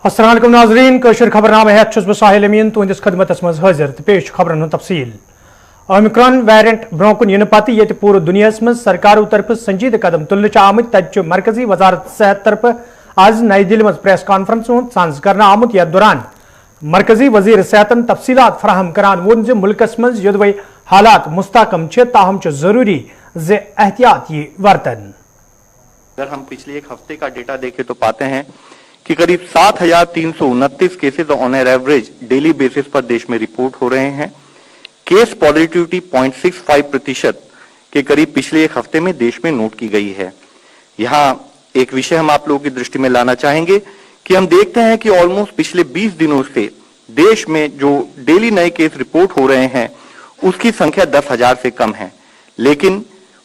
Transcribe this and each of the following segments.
अस्सलाम वालेकुम नाज़रीन कशर खबरनामे हेत छुस बह साहिल अमीन तुंदिस खदमतस मज हाजिर तो पेश खबरन तफसील ओमिक्रॉन वेरिएंट ब्रोह कुन पत्त ये पूरे दुनिया मज सरकारों तरफ संजीद कदम तुलने आमत तत मरकजी वजारत सेहत तरफ आज नई दिल्ली मज प्रेस कॉन्फ्रेंस सांस कर आमुत यथ दौरान मरकजी वजीर सेहतन तफसीलात फराहम करान वोन ज मुल्कस मज योदवै हालात मुस्तकम ताहम जरूरी ज एहतियात ये वर्तन। अगर हम पिछले एक हफ्ते का डेटा देखें तो पाते हैं कि करीब 7,329 cases on average daily basis पर देश में रिपोर्ट हो रहे हैं। केस पॉजिटिविटी 0.65% के करीब पिछले एक हफ्ते में देश में नोट की गई है। यहाँ एक विषय हम आप लोगों की दृष्टि में लाना चाहेंगे कि हम देखते हैं कि ऑलमोस्ट पिछले 20 दिनों से देश में जो डेली नए केस रिपोर्ट हो रहे हैं उसकी संख्या 10,000 से कम है। लेकिन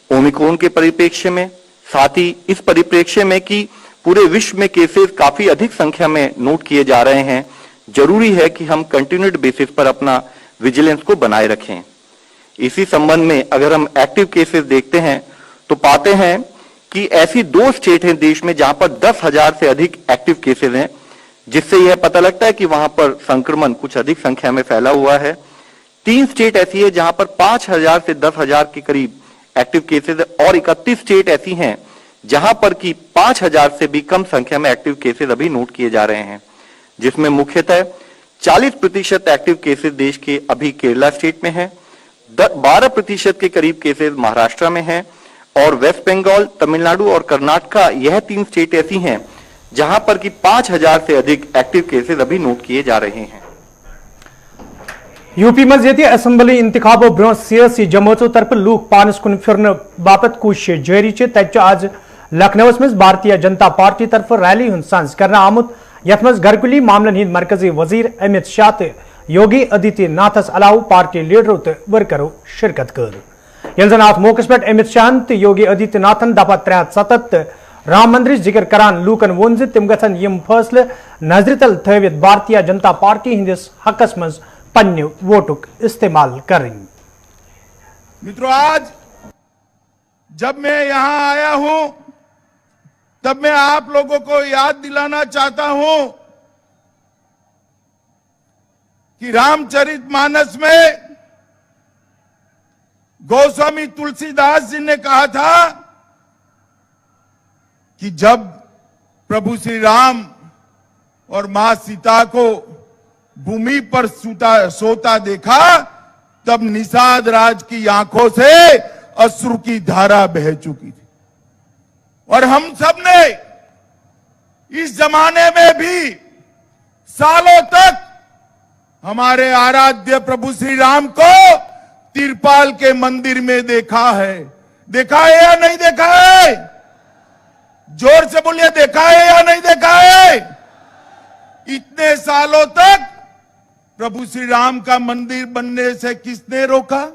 ओमिक्रॉन के परिप्रेक्ष्य में, साथ ही इस परिप्रेक्ष्य में कि पूरे विश्व में केसेस काफी अधिक संख्या में नोट किए जा रहे हैं, जरूरी है कि हम कंटिन्यूड बेसिस पर अपना विजिलेंस को बनाए रखें। इसी संबंध में अगर हम एक्टिव केसेस देखते हैं तो पाते हैं कि ऐसी 2 स्टेट हैं देश में जहां पर 10,000 से अधिक एक्टिव केसेस हैं, जिससे यह पता लगता है कि वहां पर संक्रमण कुछ अधिक संख्या में फैला हुआ है। 3 स्टेट ऐसी है जहां पर 5,000 से 10,000 के करीब एक्टिव केसेस और 31 स्टेट ऐसी हैं जहां पर कि 5,000 से भी कम संख्या में एक्टिव केसेस अभी नोट किए जा रहे हैं, जिसमें मुख्यतः 40% एक्टिव केसेस देश के अभी केरला स्टेट में हैं, 12% के करीब केसेस महाराष्ट्र में हैं और वेस्ट बंगाल, तमिलनाडु और कर्नाटका यह 3 स्टेट ऐसी हैं जहां पर कि 5,000 से अधिक एक्टिव केसेस अभी नोट किए जा रहे हैं। यूपी मज ये असम्बली इंतखाबों ब्रो सियासी जमातों तरफ लूक पानस कुन फिरन बापत कोशिश जारी तत आज लखनऊ मज भारतीय जनता पार्टी तरफ रैली हूं सांस कर आमुत यथ मज घरकुली मामलन हिंद मरकजी वजीर अमित शाह तो योगी आदित्यनाथस अलाव पार्टी लीडरों तो वर्करों शिरकत कर। ये जन अत मौके पे अमित शाहन तो योगी आदित्यनाथन दफा 307 राम मंदिर जिक्र करान लूकन वोन तिम गन यम फैसले नजर तल थवित भारतीय जनता पार्टी हिंदिस हकस मज पन्ने वोटुक इस्तेमाल करें। मित्रों, आज जब मैं यहां आया हूं तब मैं आप लोगों को याद दिलाना चाहता हूं कि रामचरितमानस में गोस्वामी तुलसीदास जी ने कहा था कि जब प्रभु श्री राम और मां सीता को भूमि पर सोता देखा तब निषाद राज की आंखों से अश्रु की धारा बह चुकी थी। और हम सब ने इस जमाने में भी सालों तक हमारे आराध्य प्रभु श्री राम को तिरपाल के मंदिर में देखा है या नहीं देखा है? जोर से बोलिए, देखा है या नहीं देखा है? इतने सालों तक प्रभु श्री राम का मंदिर बनने से किसने रोका?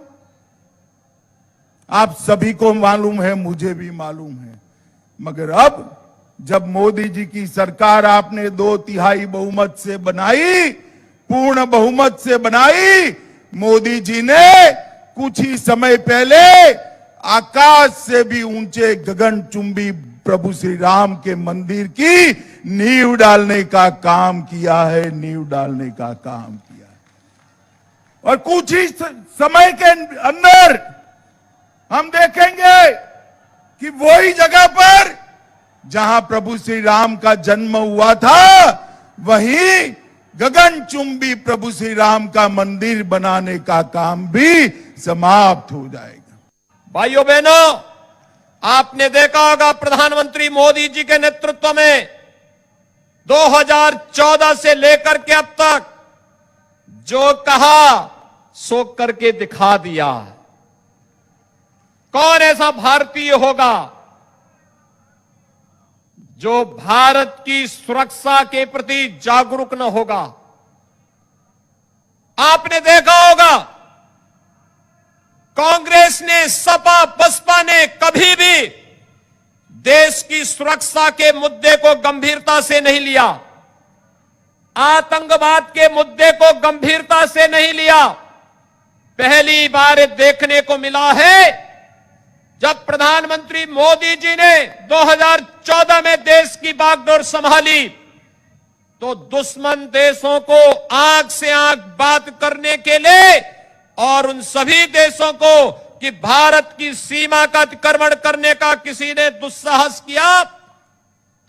आप सभी को मालूम है, मुझे भी मालूम है। मगर अब जब मोदी जी की सरकार आपने 2/3 बहुमत से बनाई, पूर्ण बहुमत से बनाई, मोदी जी ने कुछ ही समय पहले आकाश से भी ऊंचे गगनचुंबी प्रभु श्री राम के मंदिर की नींव डालने का काम किया है, नींव डालने का काम किया है। और कुछ ही समय के अंदर हम देखेंगे कि वही जगह पर जहां प्रभु श्री राम का जन्म हुआ था वहीं गगनचुंबी प्रभु श्री राम का मंदिर बनाने का काम भी समाप्त हो जाएगा। भाइयों बहनों, आपने देखा होगा प्रधानमंत्री मोदी जी के नेतृत्व में 2014 से लेकर के अब तक जो कहा सो करके दिखा दिया। कौन ऐसा भारतीय होगा जो भारत की सुरक्षा के प्रति जागरूक न होगा? आपने देखा होगा कांग्रेस ने, सपा बसपा ने कभी भी देश की सुरक्षा के मुद्दे को गंभीरता से नहीं लिया, आतंकवाद के मुद्दे को गंभीरता से नहीं लिया। पहली बार देखने को मिला है जब प्रधानमंत्री मोदी जी ने 2014 में देश की बागडोर संभाली तो दुश्मन देशों को आंख से आंख बात करने के लिए और उन सभी देशों को कि भारत की सीमा का अतिक्रमण करने का किसी ने दुस्साहस किया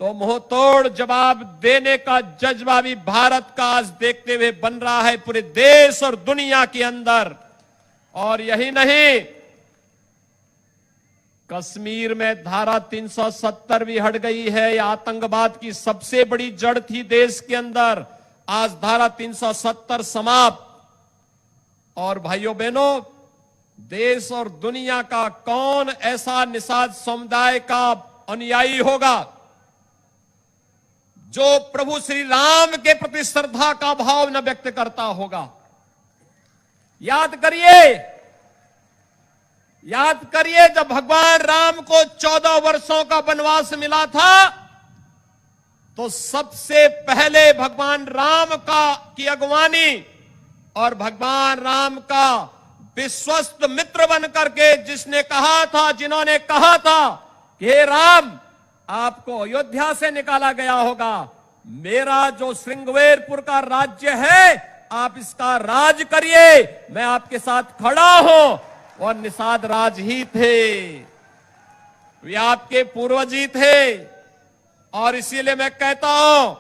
तो मुंहतोड़ जवाब देने का जज्बा भी भारत का आज देखते हुए बन रहा है पूरे देश और दुनिया के अंदर। और यही नहीं, कश्मीर में धारा 370 भी हट गई है। यह आतंकवाद की सबसे बड़ी जड़ थी देश के अंदर। आज धारा 370 समाप्त। और भाइयों बहनों, देश और दुनिया का कौन ऐसा निषाद समुदाय का अनुयायी होगा जो प्रभु श्री राम के प्रति श्रद्धा का भाव न व्यक्त करता होगा। याद करिए जब भगवान राम को 14 वर्षों का वनवास मिला था तो सबसे पहले भगवान राम की अगवानी और भगवान राम का विश्वस्त मित्र बनकर के जिन्होंने कहा था कि हे राम, आपको अयोध्या से निकाला गया होगा, मेरा जो श्रृंगवेरपुर का राज्य है आप इसका राज करिए, मैं आपके साथ खड़ा हूं। और निषाद राज ही थे, वे आपके पूर्वज ही थे। और इसीलिए मैं कहता हूं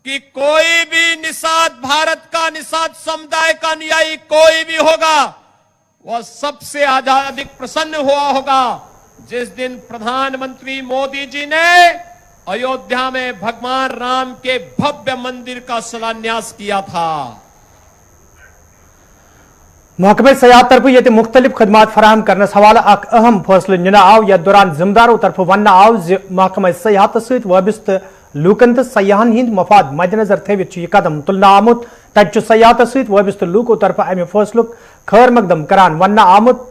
कि कोई भी निषाद, भारत का निषाद समुदाय का अनुयायी कोई भी होगा, वह सबसे अधिक प्रसन्न हुआ होगा जिस दिन प्रधानमंत्री मोदी जी ने अयोध्या में भगवान राम के भव्य मंदिर का शिलान्यास किया था। महकमे सयाहत तरफ ये मुख्तलिफ खदमात फराहम करने हवाले अहम फैसले निना आव। यथ दौरान जिम्मेदारों तरफ वन आव महकमे सयाहत सहित वाबस्त लूकन तो सयाहन हिंद मफाद मद्देनजर थवित यह कदम तुलना आमुत। तत सयाहत सहित वाबस्त लूकों तरफ अमे फैसलुक खैर मकदम करान वन आमुत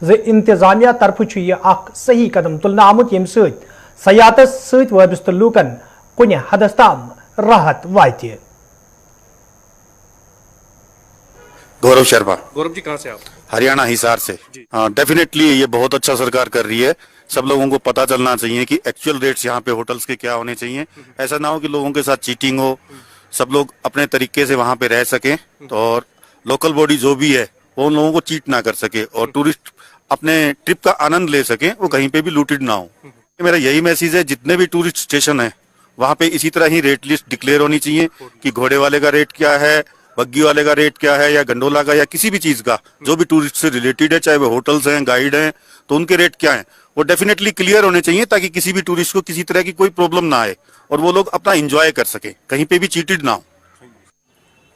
इंतजामिया तरफ यह सही कदम तुलना आमुत यम सयाहत सहित वाबस्त लूकन कुन हदस ताम राहत वाति। गौरव शर्मा। गौरव जी कहाँ से आप? हरियाणा हिसार से। हाँ, डेफिनेटली ये बहुत अच्छा सरकार कर रही है। सब लोगों को पता चलना चाहिए कि एक्चुअल रेट्स यहाँ पे होटल्स के क्या होने चाहिए। ऐसा ना हो कि लोगों के साथ चीटिंग हो, सब लोग अपने तरीके से वहाँ पे रह सकें और लोकल बॉडी जो भी है वो उन लोगों को चीट ना कर सके और टूरिस्ट अपने ट्रिप का आनंद ले सके, वो कहीं पे भी लूटेड ना हो। मेरा यही मैसेज है, जितने भी टूरिस्ट स्टेशन है वहाँ पे इसी तरह ही रेट लिस्ट डिक्लेयर होनी चाहिए कि घोड़े वाले का रेट क्या है, बग्गी वाले का रेट क्या है, या गंडोला का, या किसी भी चीज का जो भी टूरिस्ट से रिलेटेड है, चाहे वो होटल्स हैं, गाइड हैं, तो उनके रेट क्या हैं वो डेफिनेटली क्लियर होने चाहिए ताकि किसी भी टूरिस्ट को किसी तरह की कोई प्रॉब्लम ना आए और वो लोग अपना एंजॉय कर सके, कहीं पे भी चीटेड ना हो।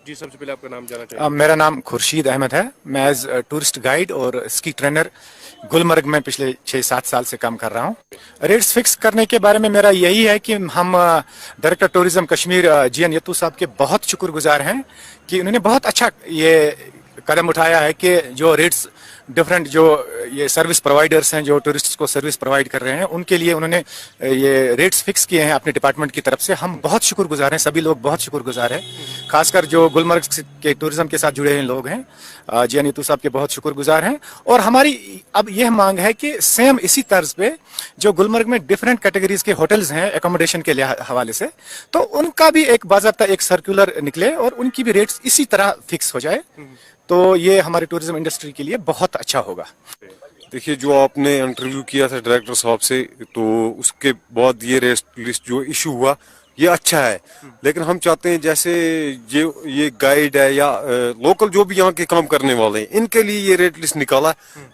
जी, सबसे पहले आपका नाम जानना चाहिए। मेरा नाम खुर्शीद अहमद है। मैं एज टूरिस्ट गाइड और स्की ट्रेनर गुलमर्ग में पिछले 6-7 साल से काम कर रहा हूँ। रेट्स फिक्स करने के बारे में मेरा यही है कि हम डायरेक्टर टूरिज्म कश्मीर GN यत्तू साहब के बहुत शुक्रगुजार हैं कि उन्होंने बहुत अच्छा ये कदम उठाया है कि जो रेट्स डिफरेंट जो ये सर्विस प्रोवाइडर्स हैं जो टूरिस्ट को सर्विस प्रोवाइड कर रहे हैं उनके लिए उन्होंने ये रेट्स फिक्स किए हैं अपने डिपार्टमेंट की तरफ से। हम बहुत शुक्रगुजार हैं, सभी लोग बहुत शुक्रगुजार हैं, खासकर जो गुलमर्ग के टूरिज्म के साथ जुड़े हुए लोग हैं। GN यत्तू साहब के बहुत शुक्रगुजार हैं। और हमारी अब यह मांग है कि सेम इसी तर्ज पे जो गुलमर्ग में डिफरेंट कैटेगरीज के होटल्स हैं एकोमोडेशन के हवाले से, तो उनका भी एक बाज़ाब्ता एक सर्कुलर निकले और उनकी भी रेट्स इसी तरह फिक्स हो जाए, तो ये हमारे टूरिज्म इंडस्ट्री के लिए बहुत अच्छा होगा। देखिए, जो आपने इंटरव्यू किया था डायरेक्टर साहब से, तो उसके बाद ये रेट लिस्ट जो इशू हुआ ये अच्छा है, लेकिन हम चाहते हैं जैसे ये गाइड है या लोकल जो भी यहाँ के काम करने वाले हैं इनके लिए ये रेट लिस्ट निकाला।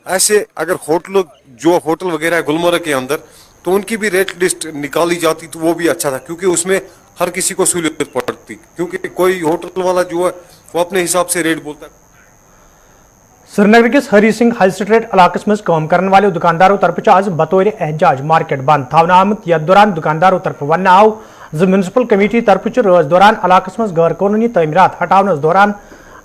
ऐसे अगर होटल वगैरह है गुलमर्ग के अंदर तो उनकी भी रेट लिस्ट निकाली जाती तो वो भी अच्छा था, क्योंकि उसमें हर किसी को सहूलियत पड़ती, क्योंकि कोई होटल वाला जो है वो अपने हिसाब से रेट बोलता है। श्रीनगर किस हरी सिंह हाई स्ट्रीट इलाकस मज काम करने वाले दुकानदारों तरफ आज बतौर एहजाज मार्केट बंद थवना आमत। यथ दौरान दुकानदारों तरफ वन आव म्यूनसिपल कमेटी तरफ रोज दौरान इलाकस मज गैर कानूनी तमीरात हटावनस दौरान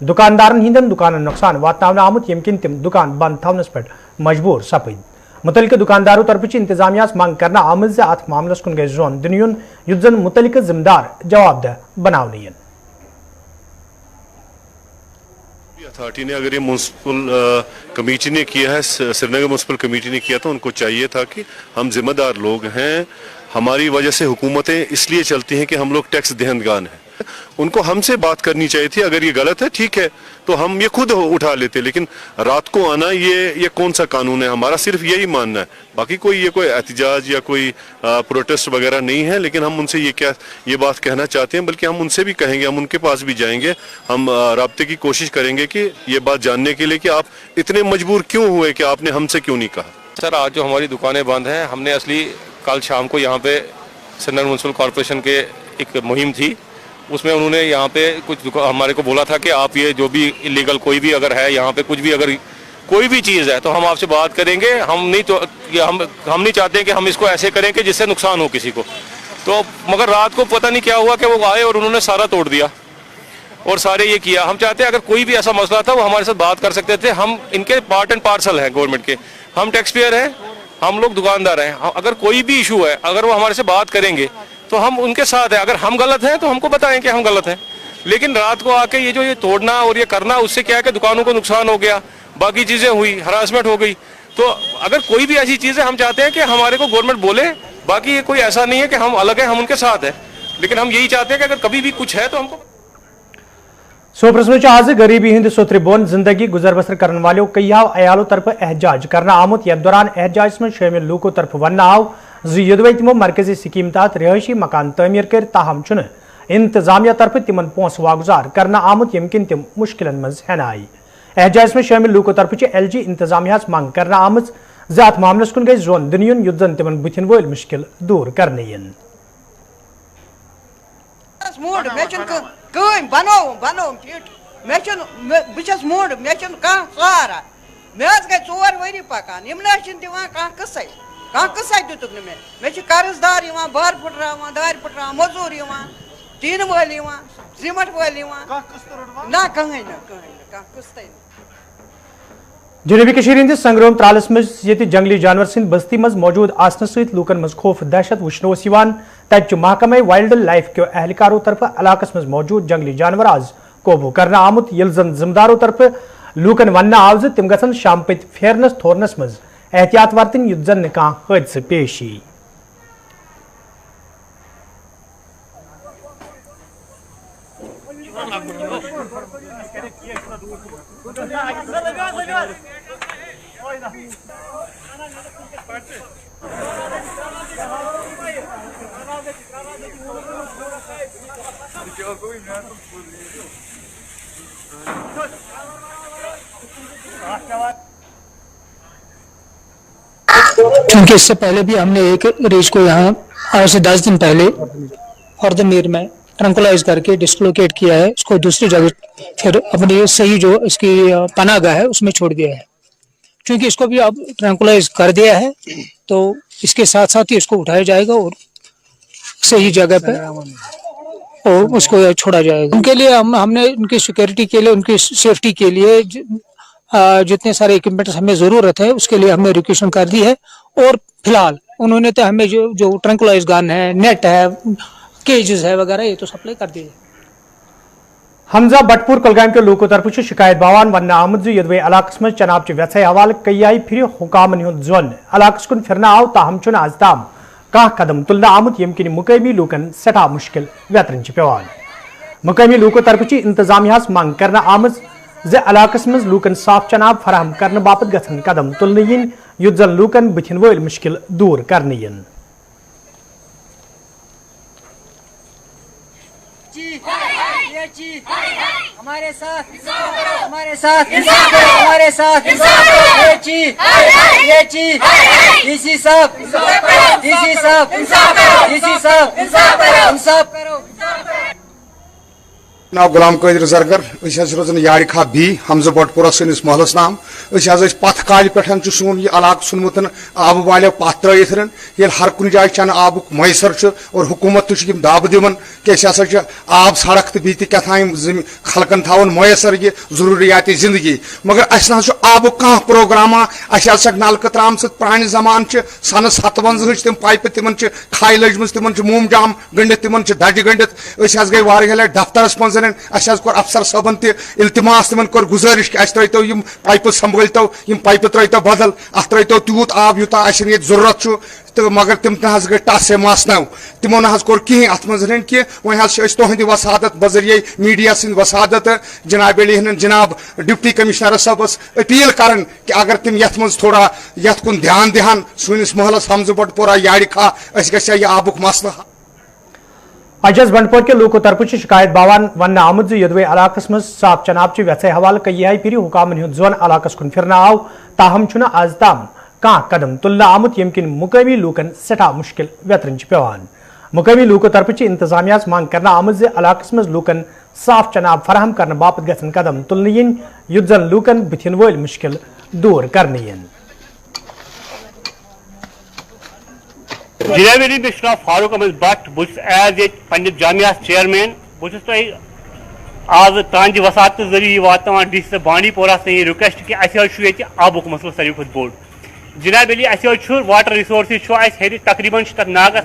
दुकानदारन हिंदन दुकानन नुकसान वातनावना आमत, यम किन तिम दुकान बंद थवनस पे मजबूर सपद। मुतल्लिका दुकानदारों तरफ इंतजामिया मांग करना आमद से अथ मामलस कुन गज जोन दिन युन युथ जन मुतल्लिका जिम्मेदार जवाबदेह बनावन। अथॉरिटी ने अगर ये म्यूनसिपल कमेटी ने किया है, श्रीनगर म्यूनसिपल कमेटी ने किया, तो उनको चाहिए था कि हम जिम्मेदार लोग हैं, हमारी वजह से हुकूमतें इसलिए चलती हैं कि हम लोग टैक्स दहंदगान हैं। उनको हमसे बात करनी चाहिए थी। अगर ये गलत है ठीक है तो हम ये खुद उठा लेते, लेकिन रात को आना ये कौन सा कानून है? हमारा सिर्फ यही मानना है, बाकी कोई एहतजाज या कोई प्रोटेस्ट वगैरह नहीं है। लेकिन हम उनसे ये बात कहना चाहते हैं, बल्कि हम उनसे भी कहेंगे, हम उनके पास भी जाएंगे, हम राब्ते की कोशिश करेंगे कि ये बात जानने के लिए कि आप इतने मजबूर क्यों हुए, कि आपने हमसे क्यों नहीं कहा। सर आज जो हमारी दुकानें बंद हैं, हमने असली कल शाम को यहाँ पे श्रीनगर म्यूनसिपल कॉर्पोरेशन के एक मुहिम थी, उसमें उन्होंने यहाँ पे कुछ हमारे को बोला था कि आप ये जो भी इलीगल कोई भी अगर है यहाँ पे कुछ भी अगर कोई भी चीज़ है तो हम आपसे बात करेंगे। हम नहीं चाहते कि हम इसको ऐसे करें कि जिससे नुकसान हो किसी को। तो मगर रात को पता नहीं क्या हुआ कि वो आए और उन्होंने सारा तोड़ दिया और सारे ये किया। हम चाहते हैं अगर कोई भी ऐसा मसला था वो हमारे साथ बात कर सकते थे। हम इनके पार्ट एंड पार्सल हैं गवर्नमेंट के, हम टैक्स पेयर हैं, हम लोग दुकानदार हैं। अगर कोई भी इशू है, अगर वो हमारे से बात करेंगे तो हम उनके साथ हैं। अगर हम गलत हैं तो हमको बताएं कि हम गलत हैं, लेकिन रात को आके ये तोड़ना और ये करना, उससे क्या है कि दुकानों को नुकसान हो गया, बाकी चीजें हुई, हरासमेंट हो गई। तो अगर कोई भी ऐसी चीज है, हम चाहते हैं कि हमारे को गवर्नमेंट बोले। बाकी ये कोई ऐसा नहीं है कि हम अलग हैं, हम उनके साथ हैं, लेकिन हम यही चाहते हैं कि अगर कभी भी कुछ है तो हमको। सोपरस में आज गरीबी हिंद सोतरे बोन जिंदगी गुजर बसर करने वालों कई अयालों तरफ एहजाज करना आमुत। यथ दौरान एहजाज में शामिल लूकों तरफ वन आव जो तमो मरकजी स्कीम तहत रिहायशी मकान तमीर कर, ताहम इंतजामिया तरफ तिमन पोस वागुजार करना आमुत यम किन तिम मुश्किलन मज हेन आई। एहजाज में शामिल लूकों तरफ LG इंतजामिया मांग करना आमज जात मामलस कुन गई जोन दुनियन युद्ध तिमन बुथिन वोल मुश्किल दूर करने मूड मे सहारा मे गई 4 वरी पकान कसा दितुक मे कर्जदार बार फुटरावान दार फुटरावान मजूर टीन वल सीमेंट वल ना कहीं जनूबी कशीर हंदिस संग्राम त्रालस मज जंगली जानवर सिंध बस्ती मज मौजूद आसन सहित लूकन मज खौफ दहशत वुचनो तत महकमे वाइल्ड लाइफ के एहलकारों तरफ इलाकस मज मौजूद जंगली जानवर आज काबू करना आमुत। यल जन जिम्मेदारों तरफ लूकन वन आव तिम गसन शाम पत फेरनस थोरनस मज एहतियात वर्तन युद्ध जन कह हादसे पेश यी। क्योंकि इससे पहले भी हमने एक रेस को यहाँ आज से 10 दिन पहले हरदमीर में ट्रंकुलाइज करके डिस्लोकेट किया है। उसको दूसरी जगह फिर अपनी सही जो इसकी पनाहगाह है उसमें छोड़ दिया है। क्योंकि इसको भी अब ट्रंकुलाइज कर दिया है तो इसके साथ साथ ही इसको उठाया जाएगा और सही जगह पे और उसको छोड़ा जाएगा। उनके लिए हमने उनकी सिक्योरिटी के लिए, उनकी सेफ्टी के लिए जितने सारे इक्विपमेंट्स हमें जरूरत है उसके लिए हमने रिक्वेशन कर दी है। और फिलहाल उन्होंने तो हमें जो ट्रंकुलाइज गन है, नेट है, केजेस है वगैरह ये तो सप्लाई कर दिए। हमजा बटपुर कुलगाम के लोगों तरफ शिकायत बावान वन आमद यदवे इलाकस में चनाब च व्यथ हवाल कई आई फिर हुकामन हुंद जोन इलाकस कुन फिरना आव ताहम आज ताम कह कदम तुलना आमुत यम किन मुकामी लूकन सठा मुश्किल व्यतरन पेवान। मुकामी लूकों तरफ इंतजामिया मांग करना आमज इलाकस मज लूकन साफ चनाब फराहम करने बापत गथन कदम तुलने yin युद्ध जन लूकन बुथिन वोल मुश्किल दूर करने yin। हमारे साथ हमारे साथ हमारे साथ ये चीज डीसी साहब इंसाफ करो। नाव गुलाम कादिर जरगर रोजान यार खा बी हमजा बटपुरा सनिस महलस नाम पथ काल पे सोन यह इलाक सुनमुत आब वाले पथ त्रन ये हर कुछ जाए चन आब मैसर और हुकूमत दाब दिवन कि आब सड़क तो बीत क्या खलकन थावन मैसर ये जरूरियात जिंदगी मगर अस आब कह प्रोग्रामा अस नलक त्राम प्रान जमान सन 57 तम पाइप तिमन खाई लजम तिमन मोम जाम गंडित तिमन दज गंडित गई वारिया लटि दफ्तरस मज जन कोर अफसर सबन तिल्तमास तिमन कोर गुजारिश कि अस त्रो यम पाइप संभलतो यम पाइप त्रो बदल अत त्रो तूत आब यूता ये जरूरत तो मगर तिम गई टस से मासनाव तिमो न कोर कहें अत मन कि वह तुहद वसादत बजरिए मीडिया सद वसादत जनाब अली जनाब डिप्टी कमिश्नर सबस अपील कर कि अगर तिम ये मज थोड़ा ये कुन ध्यान दिहान सनिस महलस हमज बटपोरा याड़ खा गह आबुक मसला अजस बंडपोर के लोगों तरफ शिकायत बावान वन आमुद यदवे इलाकस मज साफ चनाब व्यथ हवाल कई फिर हुकामन हूं जोन इलाकस कुन फिरना आव ताहम आज ताम कह कदम तुलना आमुत यम किन मुकामी लूकन सठा मुश्किल व्यतरन पेवान मुकामी लूकों तरफ इंतजामिया मांग करना आमुद इलाकस मज लूकन साफ चनाब फराहम करने बापत गसन कदम तुलने इन युत जन लूकन बुथिन वल मुश्किल दूर करने इन जनाब अली मे फारूक अहमद भट्ट बहुत एज ए जामिया चेयरमैन बहुत आज तान वसात जरिए वातान डिस्ट्रिक्ट बांडी पोरा से रिक्वेस्ट कि आबुक मसल सारे खुद बोड़ जनाब अली वाटर रिसोर्स हेर तकरीबन तक नागस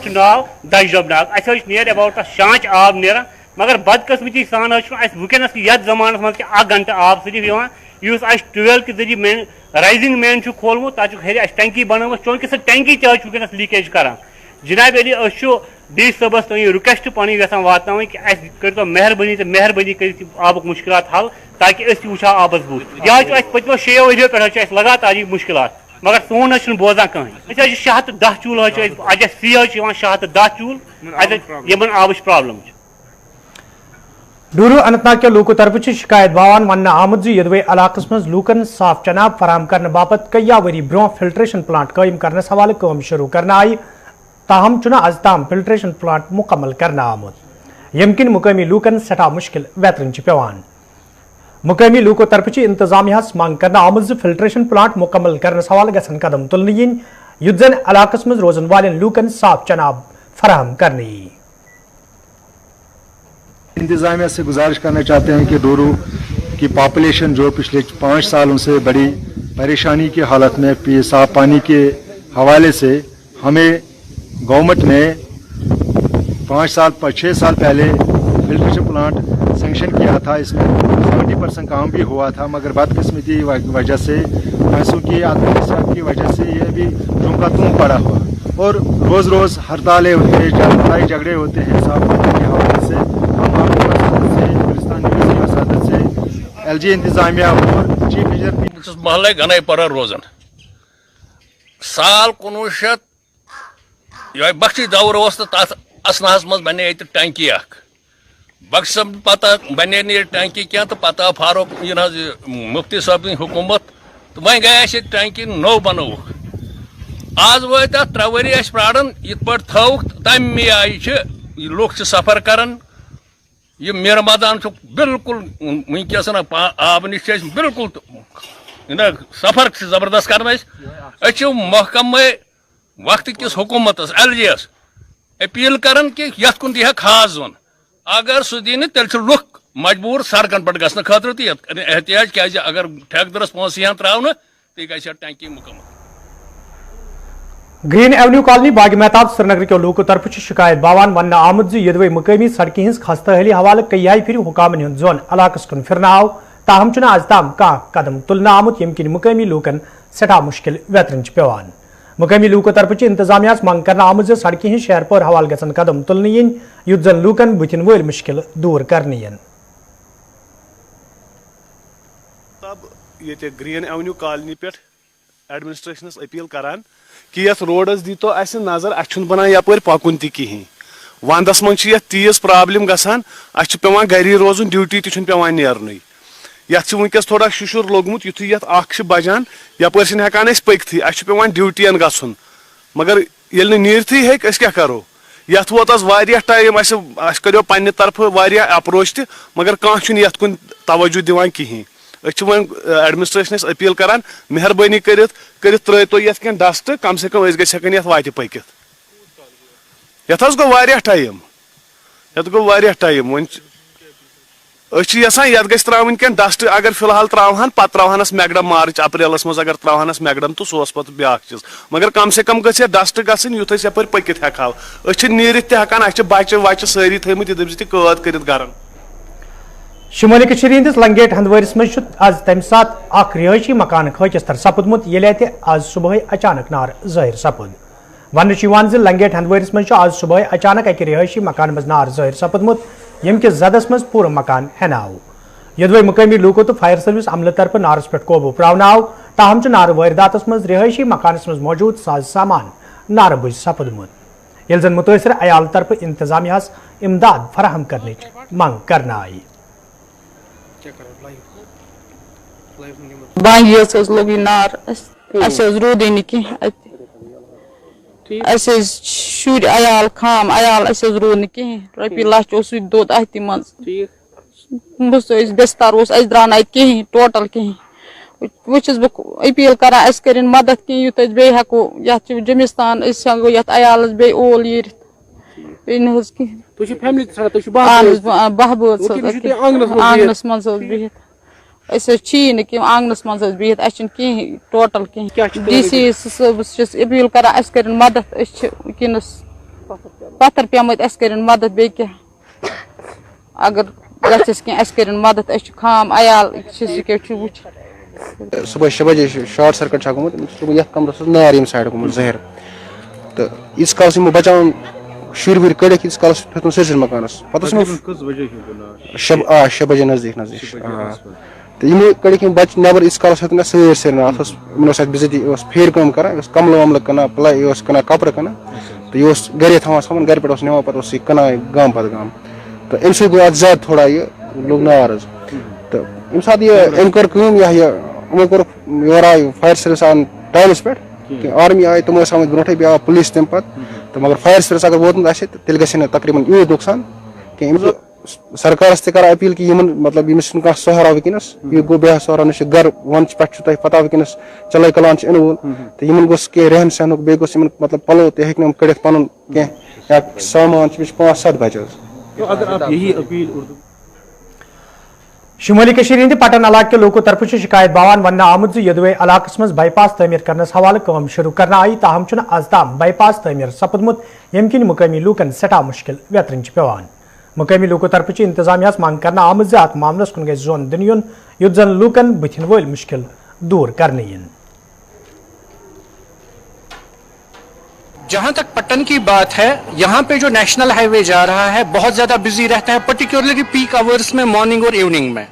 नाव दशजब नाग नीर अबाउट शांच आब नीरान मगर बदकस्मती सान वनस ये जमानस मज 1 घंटे आब सिर्फ ट्यूबवेल के जरिए मेन राइजिंग मेन खोलमुत तक हेर टंकी बन चूंकि सह टंकी वनस लीकेज कर जनाब अली डी सबस तो रिक्वेस्ट पी यहां वातान कि कर मेहरबानी कर आबुक मुश्किल हल ताकि वो आबस बुत यह पत्मो 6 वरियो पे लगातार ये मुश्किल मगर सोन बोजान कहीं 610 चूल अजस सी 610 चूल यमन आबच प्रॉब्लम डूरू अनंतनाग के लोगों तरफ शिकायत बावान वन आमुद यदवे इलाकस मज लूकन साफ चनाब फराम करने बापत कई वरी ब्रो फिल्ट्रेशन प्लांट कायम करने हवाले काम शुरू करना आई ताहम आज ताम फिल्ट्रेशन प्लांट मुकम्मल करना आमुद यमकिन मुकामी लूकन सठा मुश्किल व्यतरन पेवान मुकामी लूकों तरफ इंतजामिया मांग करना आमुद फिल्ट्रेशन प्लांट मुकम्मल करने हवाले गसन कदम तुलने इन युत जन इलाकस मज रोजन वाले लूकन साफ चनाब फराहम करने इंतजामिया से गुजारिश करना चाहते हैं कि डोरू की पॉपुलेशन जो पिछले 5 सालों से बड़ी परेशानी की हालत में साफ पानी के हवाले से हमें गवर्नमेंट ने 6 साल पहले फिल्ट्रेशन प्लांट सेंक्शन किया था। इसमें 70% काम भी हुआ था मगर बदकिस्मती की वजह से पैसों की आत्मविश्वास की वजह से ये भी झुमका तुम पड़ा हुआ और रोज़ रोज़ हड़तालें होती हैं, लड़ाई झगड़े होते हैं साफ पानी के हवाले से। हम आपकी वसादत से गुलिस्तान यूनिवर्सिटी वसादत से एलजी इंतजामिया और चीफ इंजीनियर महल गनई पर रोजान साल 1900 बख्शी दौर तथ असनास मज बने टंकी बख्श पता बने टंकी क्या तो पता फारूक मुफ्ती साहब हुकूमत तो वह गए टंकी नो बनो आज वो 3 वरी प्राण इत पे थोक तमे आयु लुक सफर करान ये मेरा मैदान बिल्कुल वनकस आब नश बिल्कुल सफर जबरदस्त कर महकम वक्त किस हुकूमत एलजी अपील करान कि यथ कुन दिहा खास जोन अगर सह दी तेल लुक मजबूर सड़कन पे गसन खतर तो एहतियाज क्या अगर ठेकेदारस पोस यहां त्रावन तो गई टंकी मुकम्मल। ग्रीन एवेन्यू कॉलोनी बाग मेहताब श्रीनगर के लोगों तरफ शिकायत बावान वन आमुद यदवे मुकामी सड़कें हज खस्ता हली हवाले कई फिर हुकामन हूं जोन इलाकस कुन फिरना आव ताहम आज ताम कह कदम तुलना आमुत यमकिन मुकामी लूकन सठा मुश्किल व्यतरन पेवान मुकामी लूकों तरफ इंतजामिया मांग करना आमुद सड़कें हज शहर पर हवाल गसन कदम तुलने इन युत जन लूकन बुथिन वल मुश्किल दूर करने ये ग्रीन एवेन्यू कॉलोनी पे एडमिनिस्ट्रेशनस अपील करान कि यथ रोडस दी तो नजर अच्छुन बनान यपर पकुन कहीं वंदस मन तीज प्रॉब्लम गसान पेवान गरी रोजन ड्यूटी तुम पेवान नेरन यथ वनकस थोड़ा शुशुर लोगमुत युथु यथ अख बजान यपर हेकान पकथी पेवान ड्यूटियन गसन मगर ये नीरथी हेक क्या करो यथ वोत टाइम करो पन्ने तरफ अप्रोच त मगर कह यथ कुन तवज्जो दिवान कहीं वो एडमिनिस्ट्रेशनस अपील करान मेहरबानी कर त्रो ये डस्ट कम से कम गन वात पकित यथ गो टाइम वो यसान ये गस त्रावन क्या डस्ट अगर फिलहाल त्रावान पे त्रावानस मैकडम मार्च अप्रैलस मज अगर त्रावानस मैकडम तो सह पे ब्या चीज मगर कम से कम गस डस्ट गन युथ यप पकित हेको नीरथ तकान बच्चे वच्चे सारी थमित कद कर घर شمالی کشمیر ہندس لنگیٹ ہندوارس مز آز تمہ سات اخ رہائشی مکان خاکستر سپدمت یل اتہ آز صبح اچانک نار ظاہر سپد ون لنگیٹ ہندوارس مز آز صبح اچانک اکہ رہائشی مکان مز نار ظاہر سپدمت یم کس زدس مز پورا مکان ہینہ آو یدوے مقامی لوکو تو فائر سروس عملہ طرف نارس پہ قوبو پراؤن آو تاہم نار وارداتس مز رہائشی مکانس مز موجود ساز سامان نار بج سپدمت یل زن متاثر عیال طرف انتظامیہ امداد فراہم کرنے منگ کرنا آئی بانگی لوگ نار رودی نکہ شر عیال خام عیال رود نکہ رپی لچھ دود اتھ مز بستر درا کہیں ٹوٹل کہیں وچس بہ اپیل کران اس کرن مدد کہیں یوت بی ہیکو یت جمستان ہیکو یت عیالس بی اول یرت بہ بٲژ آنگنس مز بہت آنگنس مز بہت کہیں ٹوٹل کہیں ڈی سی صٲبس اپیل کران اس کرن مدد ونکس پتھر پیمت اس کرن مدد بی کیا اگر گھس کی اس کرن مدد خام عیال وچ صبح 6 بجے شارٹ سرکٹ گومت صبح یت کمرس نار یم سائڈ گومت زہر تو اس کالس بچان شر ور کڑک اس کالس پھیتن سرسر مکانس پتہ 6 بجے نزدیک تو یم کڑک بچ نبر اس کالس ہیتن سر نار ات بزتی پھیر کام کران کمل ومل کنا پلائی کنا کپر کنا تو یہ گرے تھوان گھر پہ نوان پہ کنا گام پتہ گام تو ام سی گو زیادہ تھوڑا یہ لوگ نار تو یم سات یہ کور یمو کور یور آئی فائر سروس آن ٹائمس پہ آرمی آئی تم آمت برونٹے بیٚیہِ آو پولیس تمہ پتہٕ تو مگر فائر سروس اگر ووتمت آسہِ تیٚلہِ گژھِ نہٕ تقریباً یوٗت نۄقصان کینٛہہ سرکارس تہِ کران اپیل کہ مطلب یمس چھُنہٕ کانٛہہ سہارا ونکیٚنس یہ گوٚو بے سہارا نہ گھر ون پہ تۄہہِ پتہ ونکیٚنس چلاے کلان چھُ یِنہٕ وول تو یمن گوٚژھ کینٛہہ رہن سہنُک بیٚیہِ گوٚژھ یمن مطلب پلو تہِ ہیٚکہِ نہٕ کٔڑِتھ پنُن کینٛہہ یا سامان چھُ 5-7 بچہِ شمالی کشمیر ہند پٹن علاقہ کے لوکو طرف شکایت باوان ون آمت یدوے علاقہ مز بائی پاس تعمیر کرنس حوالہ کام شروع کرنا آئی تاہم آز تام بائی پاس تعمیر سپدمت یم کن مقامی لوکن سٹھا مشکل ویترن پیوان مقامی لوکو طرف انتظامیہ منگ کرنا آمت ات معاملس کن گھس زون دن یون یت زن لوکن بتھن ول مشکل دور کرنے ین جہاں تک پٹن کی بات ہے یہاں پہ جو نیشنل ہائی وے جا رہا ہے بہت زیادہ بزی رہتا ہے پرٹیکولرلی پیک آورس میں مارننگ اور ایوننگ میں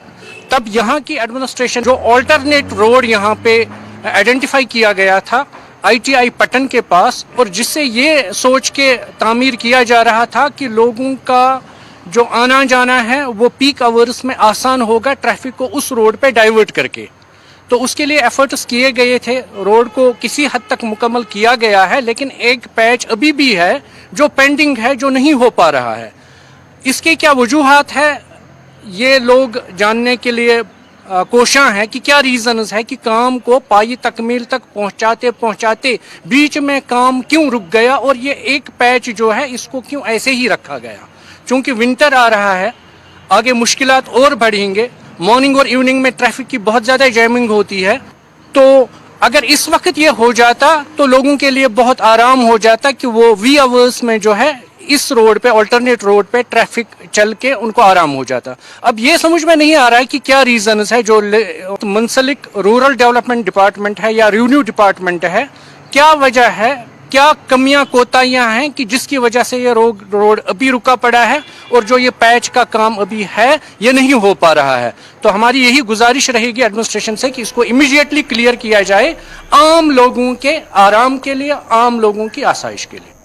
تب یہاں کی ایڈمنسٹریشن جو آلٹرنیٹ روڈ یہاں پہ آئیڈینٹیفائی کیا گیا تھا ITI پٹن کے پاس اور جس سے یہ سوچ کے تعمیر کیا جا رہا تھا کہ لوگوں کا جو آنا جانا ہے وہ پیک آورس میں آسان ہوگا ٹریفک کو اس روڈ پہ ڈائیورٹ کر کے تو اس کے لیے ایفرٹس کیے گئے تھے روڈ کو کسی حد تک مکمل کیا گیا ہے لیکن ایک پیچ ابھی بھی ہے جو پینڈنگ ہے جو نہیں ہو پا رہا ہے اس کے کیا وجوہات ہے یہ لوگ جاننے کے لیے کوشاں ہیں کہ کیا ریزنز ہے کہ کام کو پائی تکمیل تک پہنچاتے پہنچاتے بیچ میں کام کیوں رک گیا اور یہ ایک پیچ جو ہے اس کو کیوں ایسے ہی رکھا گیا چونکہ ونٹر آ رہا ہے آگے مشکلات اور بڑھیں گے مارننگ اور ایوننگ میں ٹریفک کی بہت زیادہ جیمنگ ہوتی ہے تو اگر اس وقت یہ ہو جاتا تو لوگوں کے لیے بہت آرام ہو جاتا کہ وہ وی آورس میں جو ہے اس روڈ پہ آلٹرنیٹ روڈ پہ ٹریفک چل کے ان کو آرام ہو جاتا اب یہ سمجھ میں نہیں آ رہا ہے کہ کیا ریزنز ہے جو منسلک رورل ڈیولپمنٹ ڈپارٹمنٹ ہے یا ریونیو ڈپارٹمنٹ ہے کیا وجہ ہے کیا کمیاں کوتاہیاں ہیں کہ جس کی وجہ سے یہ روڈ ابھی رکا پڑا ہے اور جو یہ پیچ کا کام ابھی ہے یہ نہیں ہو پا رہا ہے تو ہماری یہی گزارش رہے گی ایڈمنسٹریشن سے کہ اس کو امیڈیٹلی کلیئر کیا جائے عام لوگوں کے آرام کے لیے عام لوگوں کی آسائش کے لیے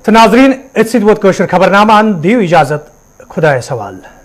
ناظرین ات ست ووت خبر نامہ دیو اجازت خدا سوال